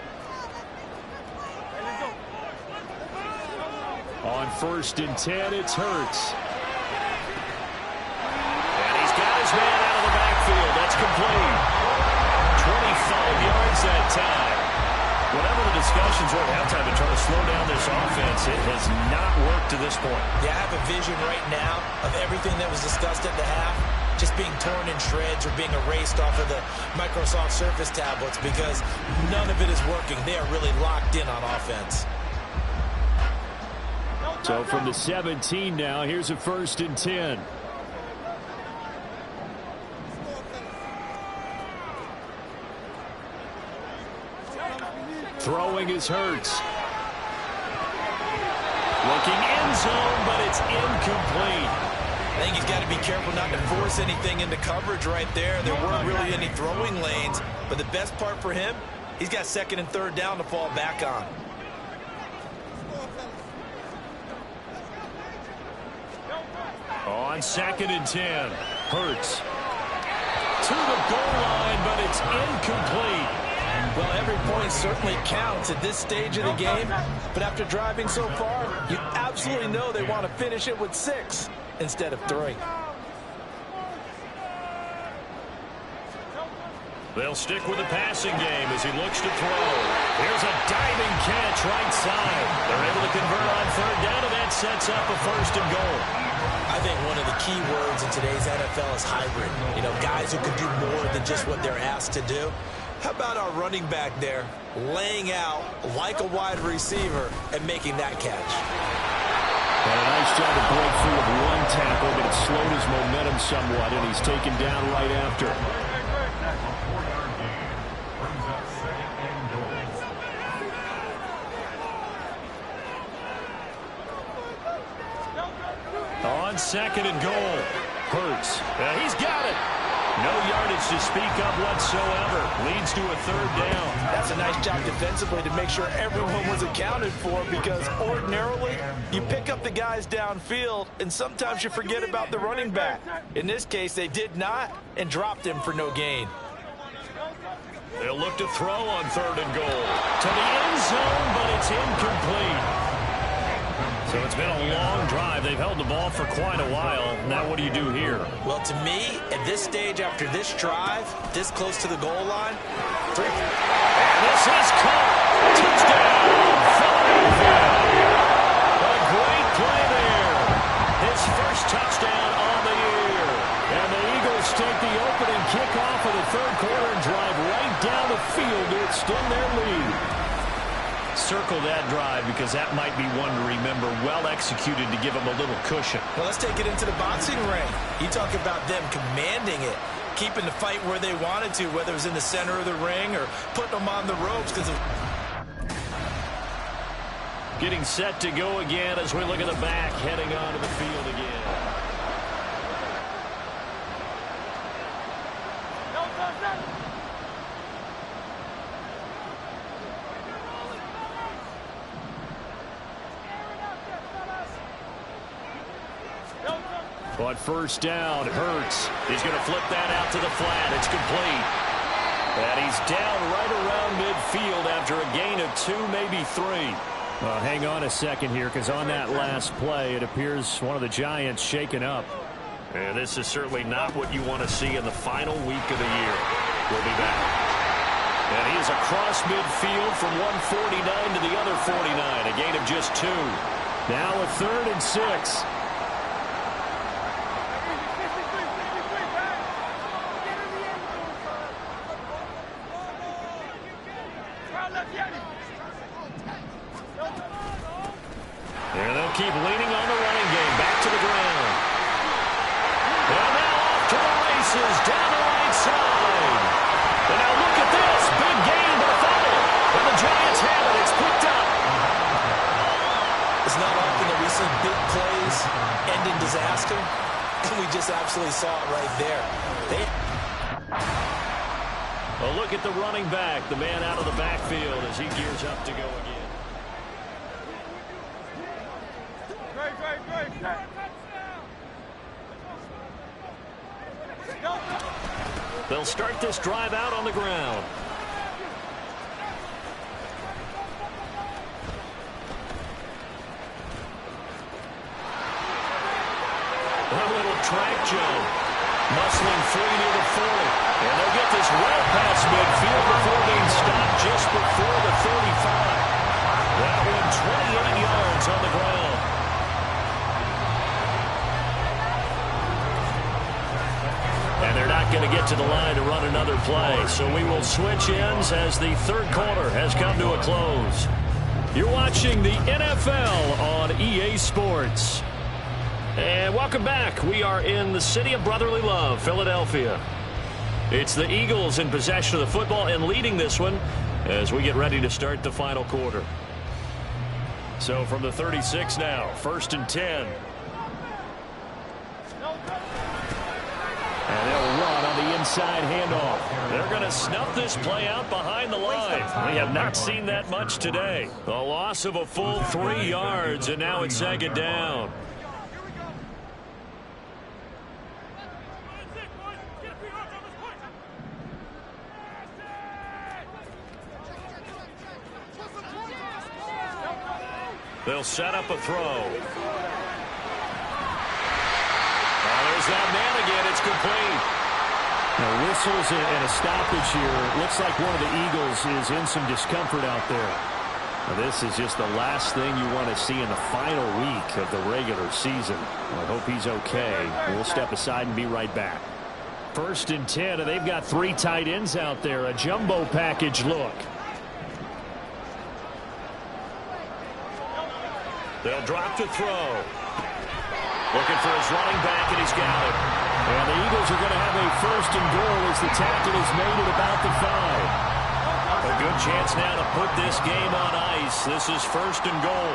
On 1st and 10, it's Hurts. And he's got his man out of the backfield. That's complete. 25 yards that time. Whatever the discussions were at halftime to try to slow down this offense, it has not worked to this point. Yeah, I have a vision right now of everything that was discussed at the half just being torn in shreds or being erased off of the Microsoft Surface tablets because none of it is working. They are really locked in on offense. So from the 17 now, here's a 1st and 10. Throwing is Hurts. Looking end zone, but it's incomplete. I think he's got to be careful not to force anything into coverage right there. There weren't really any throwing lanes, but the best part for him, he's got 2nd and 3rd down to fall back on. On 2nd and 10, Hurts. To the goal line, but it's incomplete. Well, every point certainly counts at this stage of the game, but after driving so far, you absolutely know they want to finish it with 6 instead of 3. They'll stick with the passing game as he looks to throw. Here's a diving catch right side. They're able to convert on 3rd down, and that sets up a 1st and goal. I think one of the key words in today's NFL is hybrid. You know, guys who can do more than just what they're asked to do. How about our running back there laying out like a wide receiver and making that catch? And a nice job to break free of 1 tackle, but it slowed his momentum somewhat, and he's taken down right after. On 2nd and goal, Hurts. He's got it. No yardage to speak of whatsoever. Leads to a 3rd down. That's a nice job defensively to make sure everyone was accounted for because ordinarily you pick up the guys downfield and sometimes you forget about the running back. In this case, they did not and dropped him for no gain. They'll look to throw on 3rd and goal. To the end zone, but it's incomplete. So it's been a long drive. They've held the ball for quite a while. Now what do you do here? Well, to me, at this stage after this drive, this close to the goal line, 3. And this is caught. Touchdown, Philadelphia. A great play there. His first touchdown on the year. And the Eagles take the opening kickoff of the 3rd quarter and drive right down the field to extend their lead. Circle that drive because that might be one to remember. Well executed to give them a little cushion. Well, let's take it into the boxing ring. You talk about them commanding it, keeping the fight where they wanted to, whether it was in the center of the ring or putting them on the ropes. Getting set to go again as we look at the back, heading onto the field again. On 1st down, Hurts. He's going to flip that out to the flat. It's complete. And he's down right around midfield after a gain of 2, maybe 3. Well, hang on a second here, because on that last play, it appears one of the Giants shaken up. And this is certainly not what you want to see in the final week of the year. We'll be back. And he is across midfield from 149 to the other 49, a gain of just 2. Now a 3rd and 6. And they'll keep leaning on the running game. Back to the ground. And now off to the races down the right side. And now look at this. Big gain, but a fumble. And the Giants have it. It's picked up. It's not often that we see big plays end in disaster. And we just absolutely saw it right there. A look at the running back. The man out of the backfield as he gears up to go again. They'll start this drive out on the ground. A little track jump. Muscling free near the 40. And they'll get this well past midfield before being stopped just before the 35. That one 28 yards on the ground. And they're not going to get to the line to run another play. So we will switch ends as the third quarter has come to a close. You're watching the NFL on EA Sports. And welcome back. We are in the city of brotherly love, Philadelphia. It's the Eagles in possession of the football and leading this one as we get ready to start the final quarter. So from the 36 now, 1st and 10. And they'll run on the inside handoff. They're going to snuff this play out behind the line. We have not seen that much today. A loss of a full 3 yards, and now it's 2nd down. They'll set up a throw. There's that man again. It's complete. Now whistles and a stoppage here. Looks like one of the Eagles is in some discomfort out there. Now, this is just the last thing you want to see in the final week of the regular season. I hope he's okay. We'll step aside and be right back. 1st and 10, and they've got 3 tight ends out there. A jumbo package look. They'll drop to throw. Looking for his running back, and he's got it. And the Eagles are going to have a 1st and goal as the tackle is made at about the 5. A good chance now to put this game on ice. This is 1st and goal.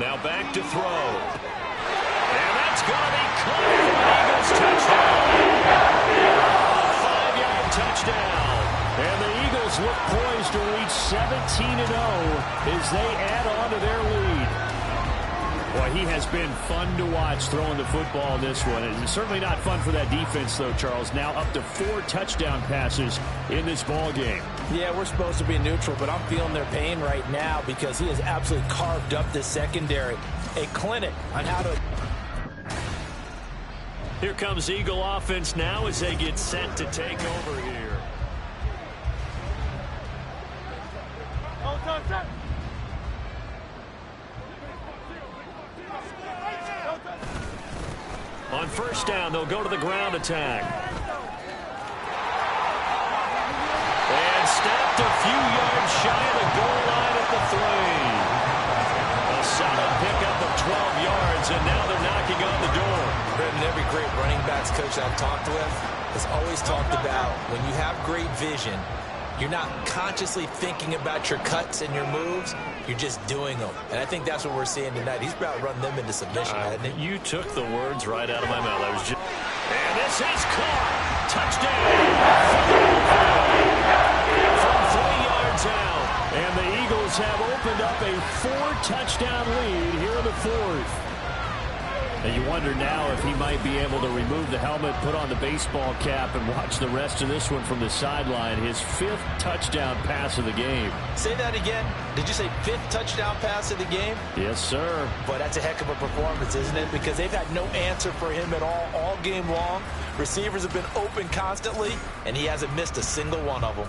Now back to throw. And that's going to be caught for an Eagles touchdown. A 5-yard touchdown. And the Eagles look poised to reach 17-0 as they add on to their lead. Boy, he has been fun to watch throwing the football in this one. It's certainly not fun for that defense, though, Charles. Now up to 4 touchdown passes in this ball game. Yeah, we're supposed to be neutral, but I'm feeling their pain right now because he has absolutely carved up this secondary. A clinic on how to... Here comes Eagle offense now as they get set to take over here. On 1st down, they'll go to the ground attack. And stepped a few yards shy of the goal line at the 3. A solid pickup of 12 yards, and now they're knocking on the door. Brendan, every great running backs coach I've talked with has always talked about when you have great vision, you're not consciously thinking about your cuts and your moves. You're just doing them. And I think that's what we're seeing tonight. He's about to run them into submission, hasn't he? You took the words right out of my mouth. I was just... And this is caught. Touchdown. From 3 yards out. And the Eagles have opened up a 4-touchdown lead here in the 4th. And you wonder now if he might be able to remove the helmet, put on the baseball cap, and watch the rest of this one from the sideline. His 5th touchdown pass of the game. Say that again. Did you say 5th touchdown pass of the game? Yes, sir. But that's a heck of a performance, isn't it? Because they've had no answer for him at all game long. Receivers have been open constantly, and he hasn't missed a single one of them.